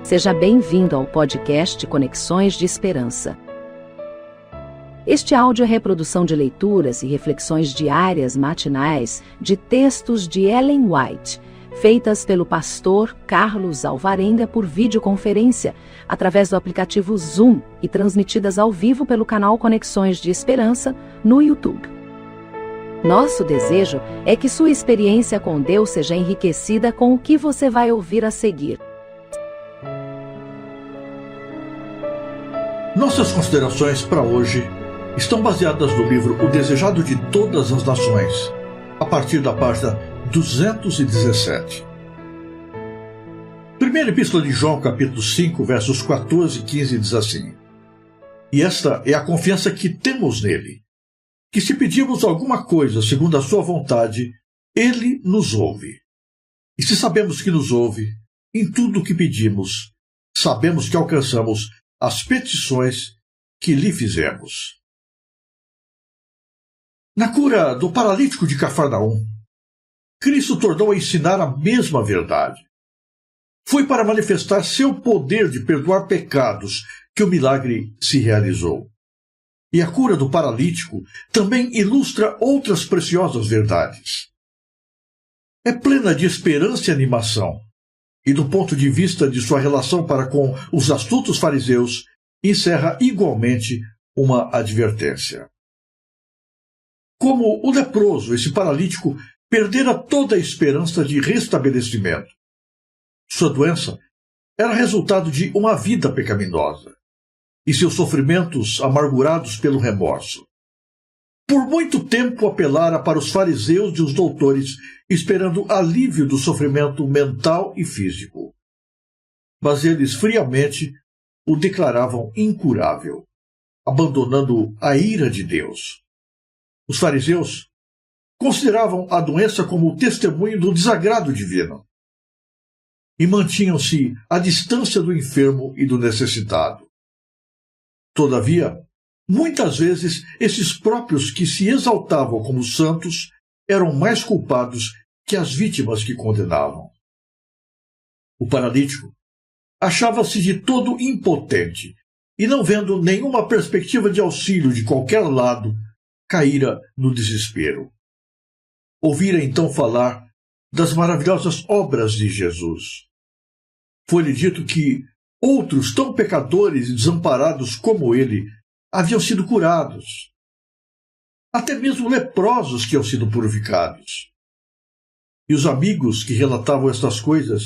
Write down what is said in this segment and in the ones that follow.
Seja bem-vindo ao podcast Conexões de Esperança. Este áudio é reprodução de leituras e reflexões diárias matinais de textos de Ellen White, feitas pelo pastor Carlos Alvarenga por videoconferência, através do aplicativo Zoom e transmitidas ao vivo pelo canal Conexões de Esperança no YouTube. Nosso desejo é que sua experiência com Deus seja enriquecida com o que você vai ouvir a seguir. Nossas considerações para hoje estão baseadas no livro O Desejado de Todas as Nações, a partir da página 217. Primeira Epístola de João, capítulo 5, versos 14 e 15, diz assim: E esta é a confiança que temos nele, que se pedimos alguma coisa segundo a sua vontade, ele nos ouve. E se sabemos que nos ouve, em tudo o que pedimos, sabemos que alcançamos as petições que lhe fizemos. Na cura do paralítico de Cafarnaum, Cristo tornou a ensinar a mesma verdade. Foi para manifestar seu poder de perdoar pecados que o milagre se realizou. E a cura do paralítico também ilustra outras preciosas verdades. É plena de esperança e animação, e do ponto de vista de sua relação para com os astutos fariseus, encerra igualmente uma advertência. Como o leproso, esse paralítico perdera toda a esperança de restabelecimento. Sua doença era resultado de uma vida pecaminosa, e seus sofrimentos amargurados pelo remorso. Por muito tempo apelara para os fariseus e os doutores, esperando alívio do sofrimento mental e físico. Mas eles friamente o declaravam incurável, abandonando a ira de Deus. Os fariseus consideravam a doença como o testemunho do desagrado divino e mantinham-se à distância do enfermo e do necessitado. Todavia, muitas vezes, esses próprios que se exaltavam como santos eram mais culpados que as vítimas que condenavam. O paralítico achava-se de todo impotente e, não vendo nenhuma perspectiva de auxílio de qualquer lado, caíra no desespero. Ouvira então falar das maravilhosas obras de Jesus. Foi-lhe dito que outros tão pecadores e desamparados como ele haviam sido curados. Até mesmo leprosos que haviam sido purificados. E os amigos que relatavam estas coisas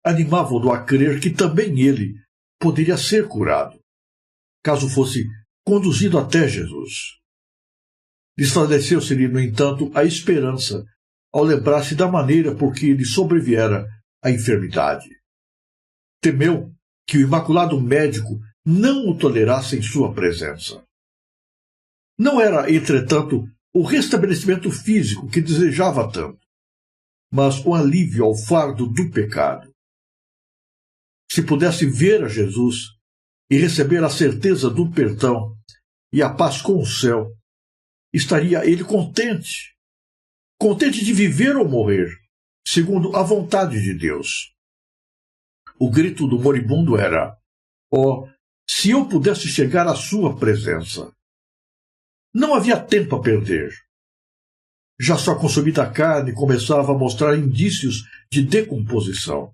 animavam-no a crer que também ele poderia ser curado, caso fosse conduzido até Jesus. Desfaleceu-se-lhe, no entanto, a esperança ao lembrar-se da maneira por que lhe sobreviera a enfermidade. Temeu que o imaculado médico não o tolerasse em sua presença. Não era, entretanto, o restabelecimento físico que desejava tanto, mas o alívio ao fardo do pecado. Se pudesse ver a Jesus e receber a certeza do perdão e a paz com o céu, estaria ele contente de viver ou morrer, segundo a vontade de Deus. O grito do moribundo era: "Oh, se eu pudesse chegar à sua presença!" Não havia tempo a perder. Já sua consumida carne começava a mostrar indícios de decomposição.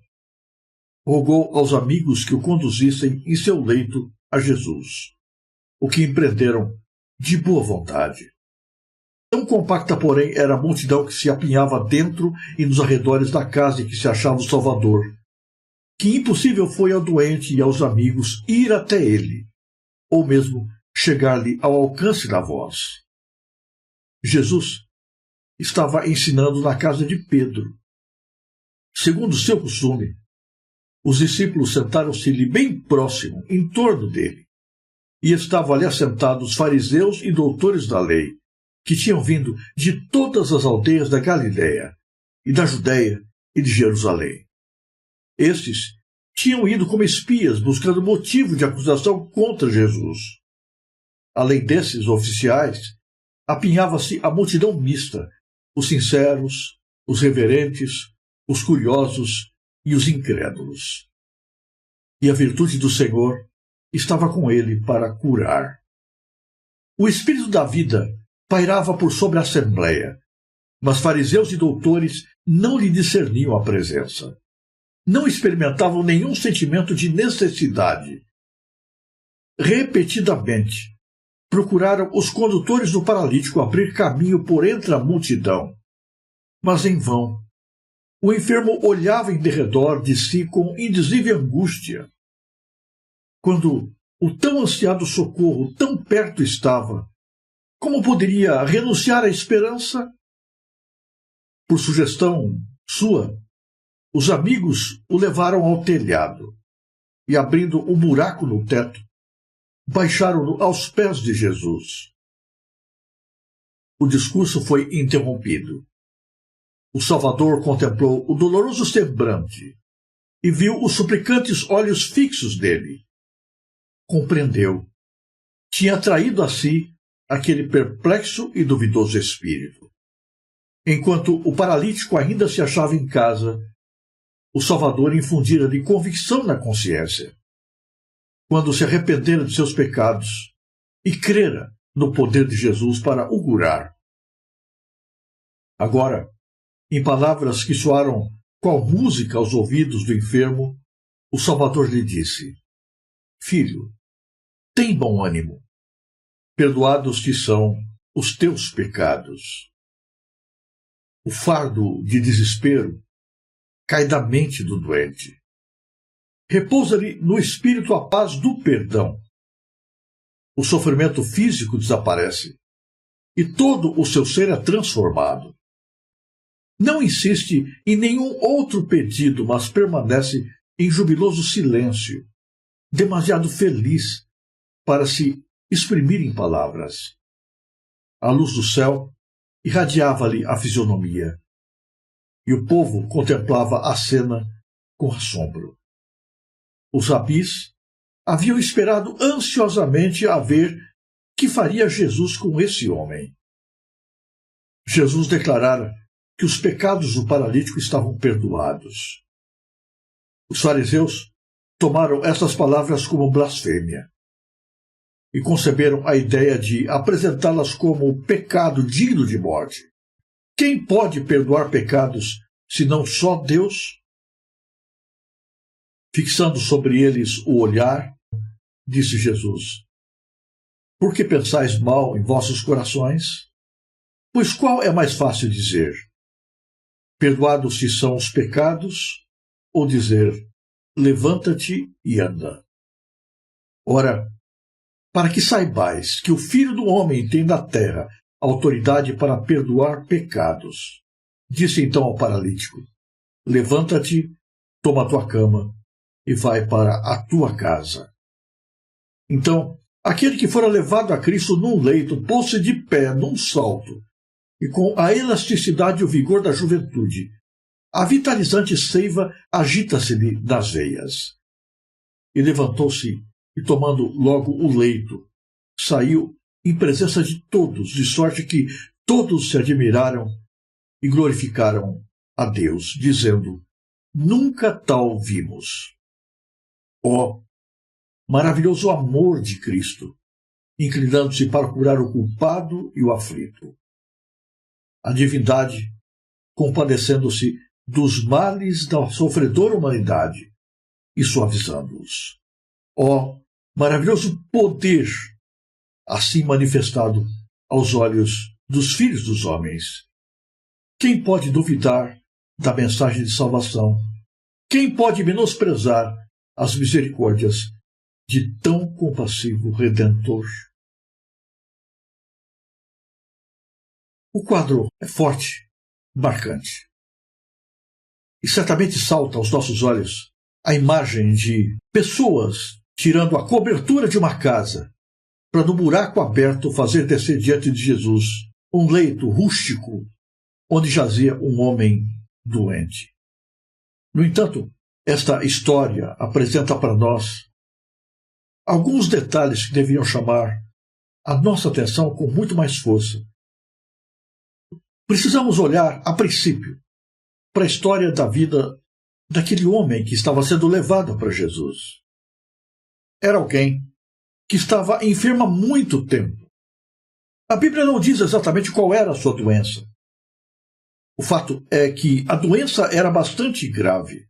Rogou aos amigos que o conduzissem em seu leito a Jesus, o que empreenderam de boa vontade. Tão compacta, porém, era a multidão que se apinhava dentro e nos arredores da casa em que se achava o Salvador, que impossível foi ao doente e aos amigos ir até ele, ou mesmo chegar-lhe ao alcance da voz. Jesus estava ensinando na casa de Pedro. Segundo o seu costume, os discípulos sentaram-se-lhe bem próximo, em torno dele, e estavam ali assentados fariseus e doutores da lei, que tinham vindo de todas as aldeias da Galiléia, e da Judéia e de Jerusalém. Estes tinham ido como espias buscando motivo de acusação contra Jesus. Além desses oficiais, apinhava-se a multidão mista, os sinceros, os reverentes, os curiosos e os incrédulos. e a virtude do Senhor estava com ele para curar. O espírito da vida pairava por sobre a assembleia, mas fariseus e doutores não lhe discerniam a presença. Não experimentavam nenhum sentimento de necessidade. Repetidamente, procuraram os condutores do paralítico abrir caminho por entre a multidão, mas em vão. O enfermo olhava em derredor de si com indizível angústia. Quando o tão ansiado socorro tão perto estava, como poderia renunciar à esperança? Por sugestão sua, os amigos o levaram ao telhado e, abrindo um buraco no teto, baixaram-no aos pés de Jesus. O discurso foi interrompido. O Salvador contemplou o doloroso semblante e viu os suplicantes olhos fixos dele. Compreendeu. Tinha atraído a si aquele perplexo e duvidoso espírito. Enquanto o paralítico ainda se achava em casa, o Salvador infundira-lhe convicção na consciência. Quando se arrependera de seus pecados e crera no poder de Jesus para o curar. Agora, em palavras que soaram qual música aos ouvidos do enfermo, o Salvador lhe disse: Filho, tem bom ânimo. Perdoados te são os teus pecados. O fardo de desespero cai da mente do doente. Repousa-lhe no espírito a paz do perdão. O sofrimento físico desaparece e todo o seu ser é transformado. Não insiste em nenhum outro pedido, mas permanece em jubiloso silêncio, demasiado feliz para se exprimir em palavras. A luz do céu irradiava-lhe a fisionomia, e o povo contemplava a cena com assombro. Os rabis haviam esperado ansiosamente a ver que faria Jesus com esse homem. Jesus declarara que os pecados do paralítico estavam perdoados. Os fariseus tomaram essas palavras como blasfêmia e conceberam a ideia de apresentá-las como pecado digno de morte. Quem pode perdoar pecados, senão só Deus? Fixando sobre eles o olhar, disse Jesus: Por que pensais mal em vossos corações? Pois qual é mais fácil dizer: Perdoados-te são os pecados, ou dizer: Levanta-te e anda? Ora, para que saibais que o Filho do Homem tem na terra autoridade para perdoar pecados, disse então ao paralítico: Levanta-te, toma a tua cama e vai para a tua casa. Então, aquele que fora levado a Cristo num leito pôs-se de pé num salto, e com a elasticidade e o vigor da juventude, a vitalizante seiva agita-se-lhe nas veias. E levantou-se e, tomando logo o leito, saiu em presença de todos, de sorte que todos se admiraram e glorificaram a Deus, dizendo: Nunca tal vimos. Ó, maravilhoso amor de Cristo, inclinando-se para curar o culpado e o aflito. A divindade, compadecendo-se dos males da sofredora humanidade e suavizando-os. Ó, maravilhoso poder, assim manifestado aos olhos dos filhos dos homens. Quem pode duvidar da mensagem de salvação? Quem pode menosprezar as misericórdias de tão compassivo Redentor? O quadro é forte, marcante. E certamente salta aos nossos olhos a imagem de pessoas tirando a cobertura de uma casa para, no buraco aberto, fazer descer diante de Jesus um leito rústico onde jazia um homem doente. No entanto, esta história apresenta para nós alguns detalhes que deviam chamar a nossa atenção com muito mais força. Precisamos olhar, a princípio, para a história da vida daquele homem que estava sendo levado para Jesus. era alguém que estava enfermo há muito tempo. A Bíblia não diz exatamente qual era a sua doença. O fato é que a doença era bastante grave.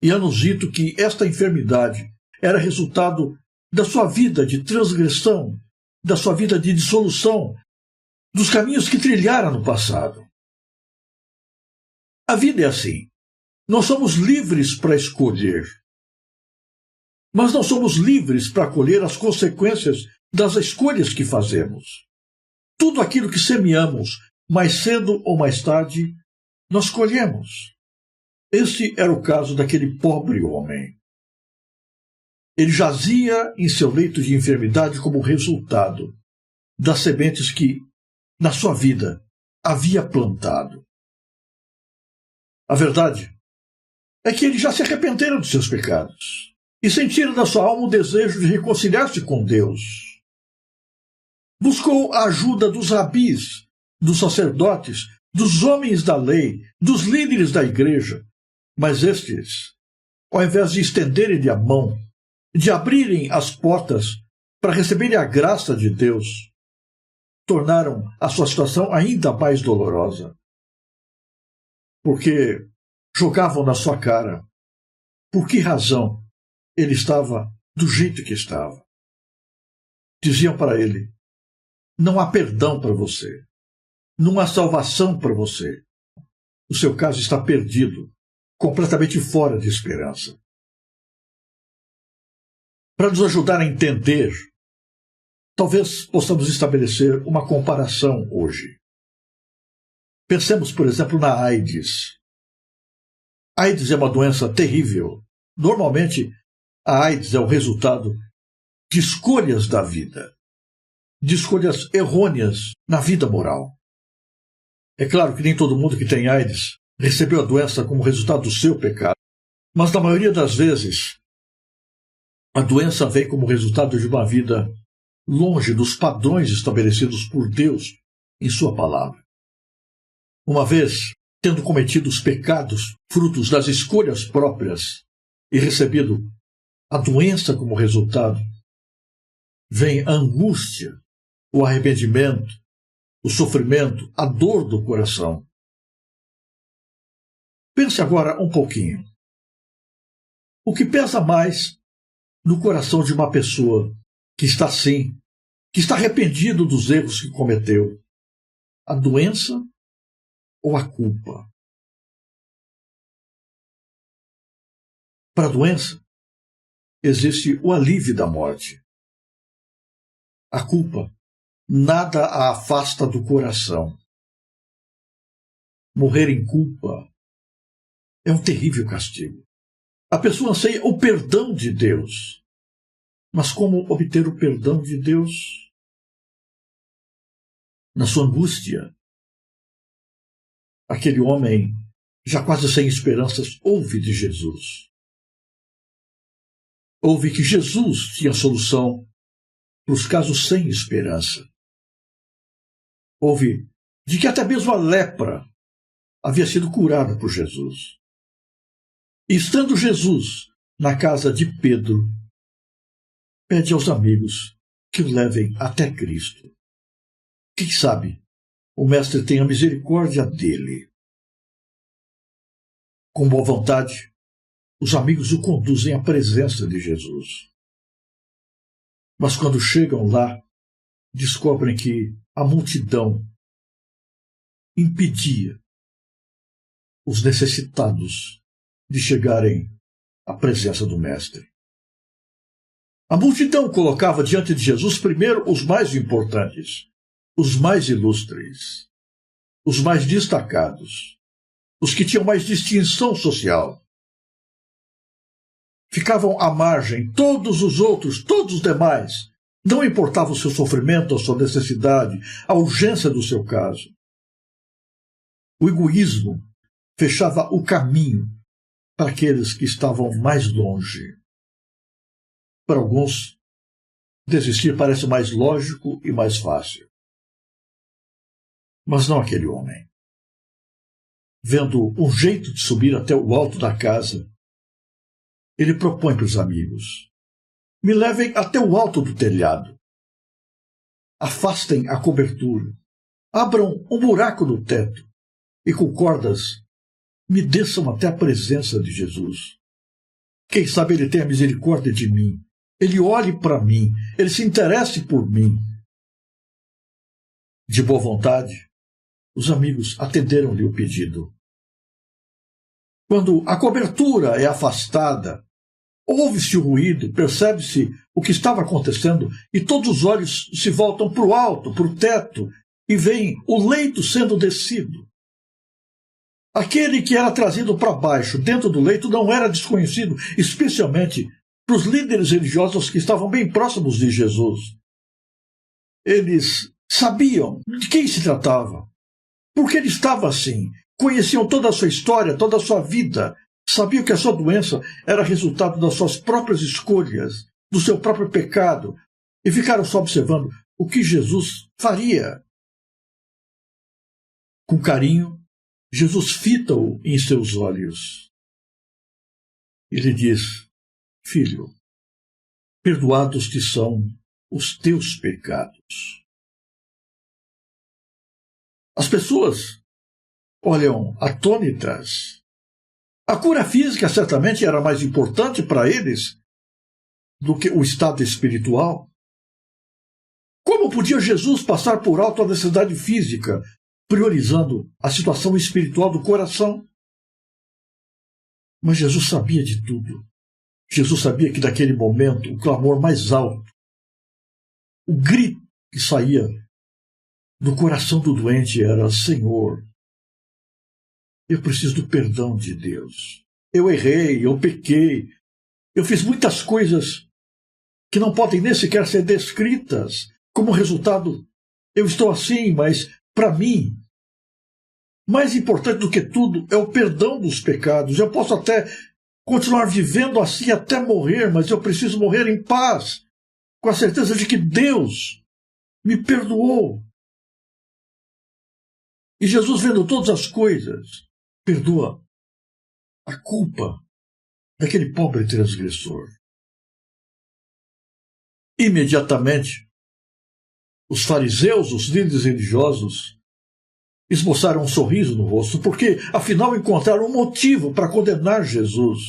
E é-nos dito que esta enfermidade era resultado da sua vida de transgressão, da sua vida de dissolução, dos caminhos que trilhara no passado. A vida é assim. Nós somos livres para escolher, mas não somos livres para colher as consequências das escolhas que fazemos. Tudo aquilo que semeamos, mais cedo ou mais tarde, nós colhemos. Este era o caso daquele pobre homem. Ele jazia em seu leito de enfermidade como resultado das sementes que, na sua vida, havia plantado. A verdade é que ele já se arrependera dos seus pecados e sentira na sua alma o desejo de reconciliar-se com Deus. Buscou a ajuda dos rabis, dos sacerdotes, dos homens da lei, dos líderes da igreja, mas estes, ao invés de estenderem-lhe a mão, de abrirem as portas para receberem a graça de Deus, tornaram a sua situação ainda mais dolorosa. Porque jogavam na sua cara por que razão ele estava do jeito que estava. Diziam para ele: não há perdão para você, não há salvação para você. O seu caso está perdido, completamente fora de esperança. Para nos ajudar a entender, talvez possamos estabelecer uma comparação hoje. Pensemos, por exemplo, na AIDS. A AIDS é uma doença terrível. Normalmente, a AIDS é o resultado de escolhas da vida, de escolhas errôneas na vida moral. É claro que nem todo mundo que tem AIDS recebeu a doença como resultado do seu pecado, mas na maioria das vezes, a doença vem como resultado de uma vida longe dos padrões estabelecidos por Deus em sua palavra. Uma vez, tendo cometido os pecados, frutos das escolhas próprias, e recebido a doença como resultado, vem a angústia, o arrependimento, o sofrimento, a dor do coração. Pense agora um pouquinho. O que pesa mais no coração de uma pessoa que está assim, que está arrependido dos erros que cometeu? A doença ou a culpa? Para a doença, existe o alívio da morte. A culpa nada a afasta do coração. Morrer em culpa é um terrível castigo. A pessoa anseia o perdão de Deus. Mas como obter o perdão de Deus? Na sua angústia, aquele homem, já quase sem esperanças, ouve de Jesus. Ouve que Jesus tinha solução para os casos sem esperança. Ouve de que até mesmo a lepra havia sido curada por Jesus. E estando Jesus na casa de Pedro, pede aos amigos que o levem até Cristo. Quem sabe o Mestre tenha misericórdia dele. Com boa vontade, os amigos o conduzem à presença de Jesus. Mas quando chegam lá, descobrem que a multidão impedia os necessitados de chegarem à presença do Mestre. A multidão colocava diante de Jesus primeiro os mais importantes, os mais ilustres, os mais destacados, os que tinham mais distinção social. Ficavam à margem todos os outros, todos os demais. Não importava o seu sofrimento, a sua necessidade, a urgência do seu caso. O egoísmo fechava o caminho para aqueles que estavam mais longe. Para alguns, desistir parece mais lógico e mais fácil. Mas não aquele homem. Vendo um jeito de subir até o alto da casa, ele propõe para os amigos: me levem até o alto do telhado. Afastem a cobertura. Abram um buraco no teto e com cordas me desçam até a presença de Jesus. Quem sabe ele tenha misericórdia de mim. Ele olhe para mim. Ele se interesse por mim. De boa vontade, os amigos atenderam-lhe o pedido. Quando a cobertura é afastada, ouve-se o ruído, percebe-se o que estava acontecendo e todos os olhos se voltam para o alto, para o teto, e veem o leito sendo descido. Aquele que era trazido para baixo, dentro do leito, não era desconhecido, especialmente para os líderes religiosos que estavam bem próximos de Jesus. Eles sabiam de quem se tratava, porque ele estava assim, conheciam toda a sua história, toda a sua vida, sabiam que a sua doença era resultado das suas próprias escolhas, do seu próprio pecado, e ficaram só observando o que Jesus faria. Com carinho, Jesus fita-o em seus olhos. Ele diz: Filho, perdoados te são os teus pecados. As pessoas olham atônitas. A cura física certamente era mais importante para eles do que o estado espiritual. Como podia Jesus passar por alto a necessidade física, priorizando a situação espiritual do coração? Mas Jesus sabia de tudo. Jesus sabia que naquele momento o clamor mais alto, o grito que saía do coração do doente era: Senhor, eu preciso do perdão de Deus. Eu errei, eu pequei, eu fiz muitas coisas que não podem nem sequer ser descritas. Como resultado, eu estou assim, mas para mim, mais importante do que tudo é o perdão dos pecados. Eu posso até continuar vivendo assim até morrer, mas eu preciso morrer em paz, com a certeza de que Deus me perdoou. E Jesus, vendo todas as coisas, perdoa a culpa daquele pobre transgressor. Imediatamente, os fariseus, os líderes religiosos, esboçaram um sorriso no rosto, porque, afinal, encontraram um motivo para condenar Jesus.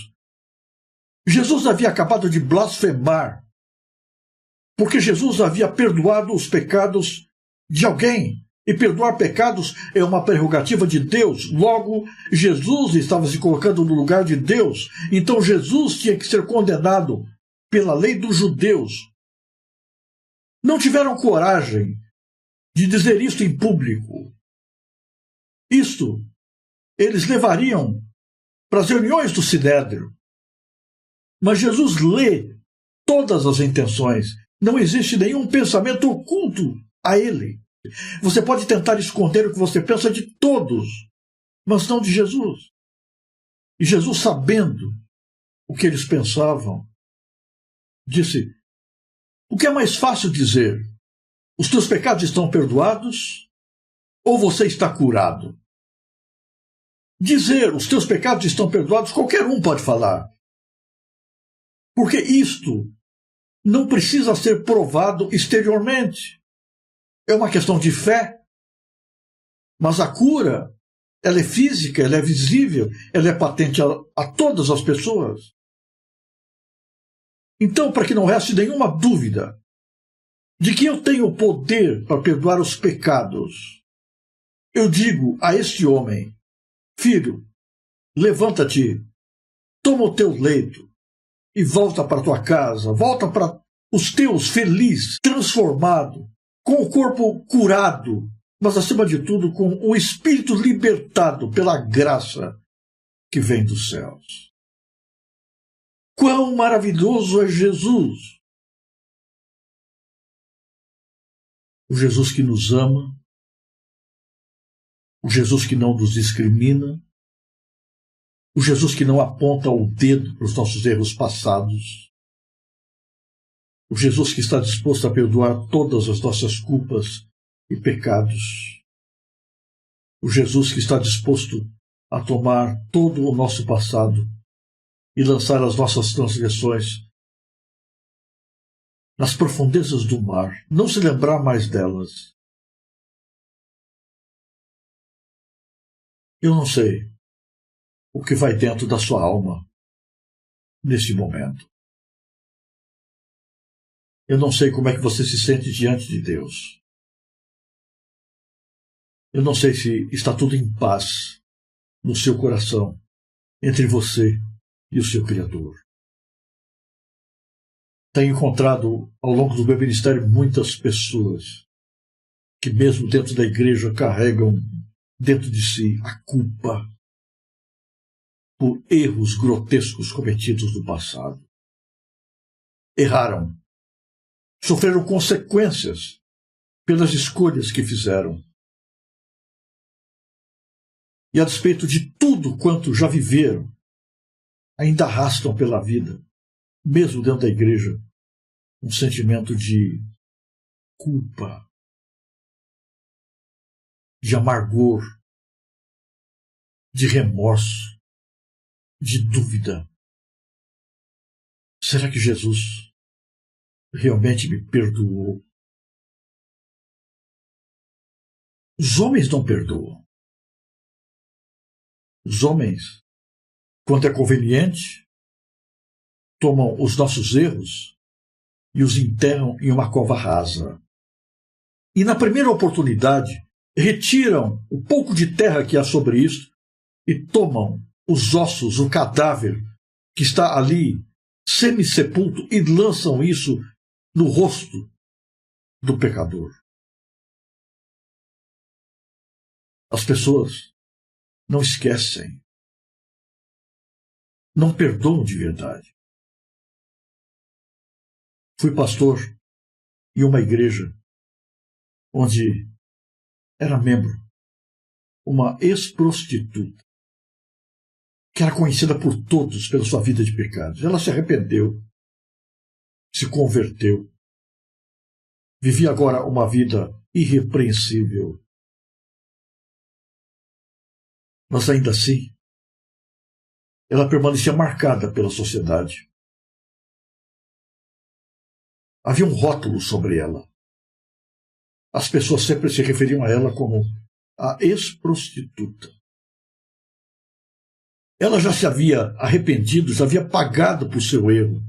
Jesus havia acabado de blasfemar, porque Jesus havia perdoado os pecados de alguém. E perdoar pecados é uma prerrogativa de Deus. Logo, Jesus estava se colocando no lugar de Deus. Então, Jesus tinha que ser condenado pela lei dos judeus. Não tiveram coragem de dizer isto em público. Isto eles levariam para as reuniões do Sinédrio. Mas Jesus lê todas as intenções. Não existe nenhum pensamento oculto a ele. Você pode tentar esconder o que você pensa de todos, mas não de Jesus. E Jesus, sabendo o que eles pensavam, disse: o que é mais fácil dizer? Os teus pecados estão perdoados ou você está curado? Dizer os teus pecados estão perdoados, qualquer um pode falar. Porque isto não precisa ser provado exteriormente. É uma questão de fé. Mas a cura, ela é física, ela é visível, ela é patente a todas as pessoas. Então, para que não reste nenhuma dúvida de que eu tenho o poder para perdoar os pecados, eu digo a este homem: filho, levanta-te, toma o teu leito e volta para tua casa, volta para os teus feliz, transformado, com o corpo curado, mas acima de tudo com o espírito libertado pela graça que vem dos céus. Quão maravilhoso é Jesus! O Jesus que nos ama, o Jesus que não nos discrimina, o Jesus que não aponta o dedo para os nossos erros passados, o Jesus que está disposto a perdoar todas as nossas culpas e pecados, o Jesus que está disposto a tomar todo o nosso passado e lançar as nossas transgressões nas profundezas do mar, não se lembrar mais delas. Eu não sei o que vai dentro da sua alma neste momento. Eu não sei como é que você se sente diante de Deus. Eu não sei se está tudo em paz no seu coração entre você e o seu Criador. Tenho encontrado ao longo do meu ministério muitas pessoas que mesmo dentro da igreja carregam dentro de si a culpa por erros grotescos cometidos no passado. Erraram. Sofreram consequências pelas escolhas que fizeram. E a despeito de tudo quanto já viveram, ainda arrastam pela vida, mesmo dentro da igreja, um sentimento de culpa, de amargor, de remorso, de dúvida. Será que Jesus realmente me perdoou? Os homens não perdoam. Os homens, quando é conveniente, tomam os nossos erros e os enterram em uma cova rasa. E na primeira oportunidade, retiram o pouco de terra que há sobre isso e tomam os ossos, o cadáver que está ali, semi-sepulto, e lançam isso no rosto do pecador. As pessoas não esquecem, não perdoam de verdade. Fui pastor em uma igreja onde era membro uma ex-prostituta que era conhecida por todos pela sua vida de pecados. Ela se arrependeu, se converteu, vivia agora uma vida irrepreensível. Mas ainda assim, ela permanecia marcada pela sociedade. Havia um rótulo sobre ela. As pessoas sempre se referiam a ela como a ex-prostituta. Ela já se havia arrependido, já havia pagado por seu erro,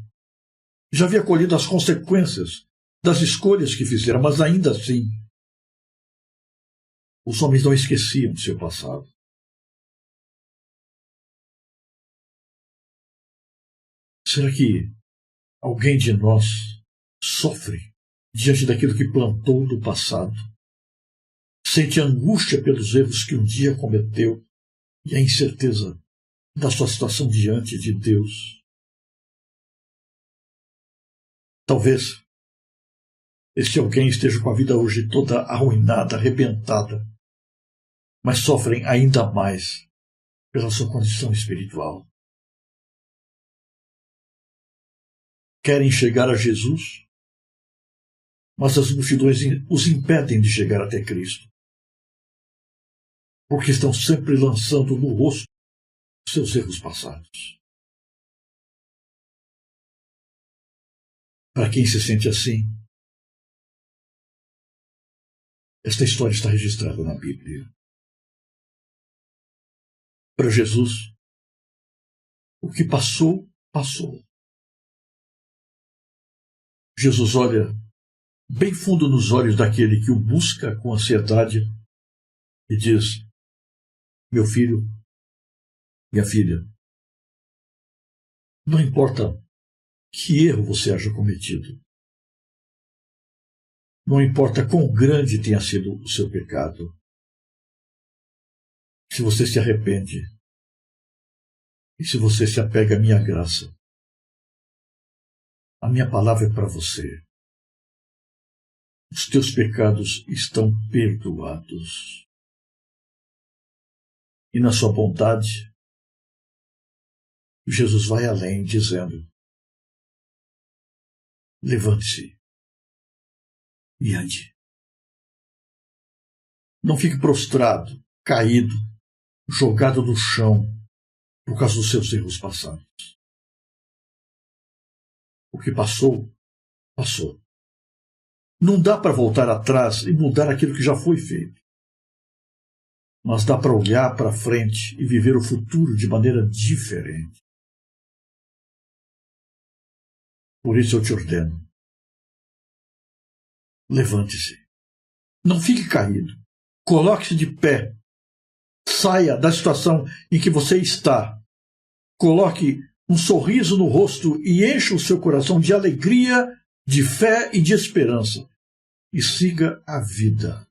já havia colhido as consequências das escolhas que fizera, mas ainda assim, os homens não esqueciam de seu passado. Será que alguém de nós sofre diante daquilo que plantou no passado? Sente angústia pelos erros que um dia cometeu e a incerteza da sua situação diante de Deus? Talvez esse alguém esteja com a vida hoje toda arruinada, arrebentada, mas sofrem ainda mais pela sua condição espiritual. Querem chegar a Jesus, mas as multidões os impedem de chegar até Cristo, porque estão sempre lançando no rosto seus erros passados. Para quem se sente assim, esta história está registrada na Bíblia. Para Jesus, o que passou, passou. Jesus olha bem fundo nos olhos daquele que o busca com ansiedade e diz: meu filho, minha filha, não importa que erro você haja cometido, não importa quão grande tenha sido o seu pecado, se você se arrepende e se você se apega à minha graça, a minha palavra é para você. Os teus pecados estão perdoados. E na sua bondade, Jesus vai além, dizendo: levante-se e ande. Não fique prostrado, caído, jogado no chão por causa dos seus erros passados. O que passou, passou. Não dá para voltar atrás e mudar aquilo que já foi feito. Mas dá para olhar para frente e viver o futuro de maneira diferente. Por isso eu te ordeno. Levante-se. Não fique caído. Coloque-se de pé. Saia da situação em que você está. Coloque um sorriso no rosto e encha o seu coração de alegria, de fé e de esperança. E siga a vida.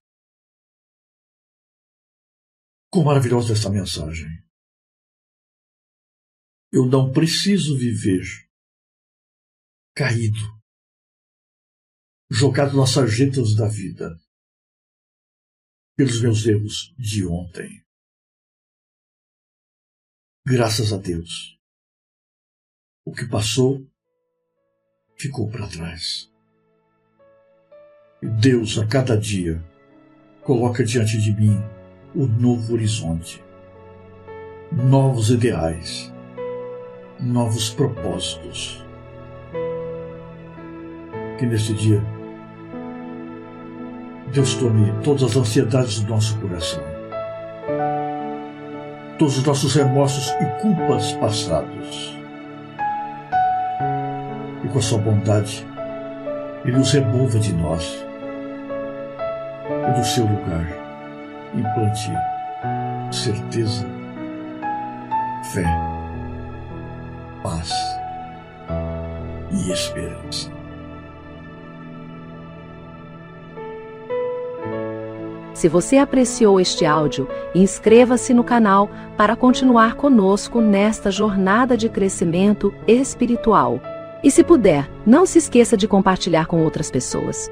Quão maravilhosa essa mensagem. Eu não preciso viver caído, jogado nas sarjetas da vida, pelos meus erros de ontem. Graças a Deus, o que passou ficou para trás. E Deus, a cada dia, coloca diante de mim o novo horizonte, novos ideais, novos propósitos. Que neste dia, Deus tome todas as ansiedades do nosso coração, todos os nossos remorsos e culpas passados, e com a sua bondade, Ele os remova de nós, e do seu lugar implante certeza, fé, paz e esperança. Se você apreciou este áudio, inscreva-se no canal para continuar conosco nesta jornada de crescimento espiritual. E se puder, não se esqueça de compartilhar com outras pessoas.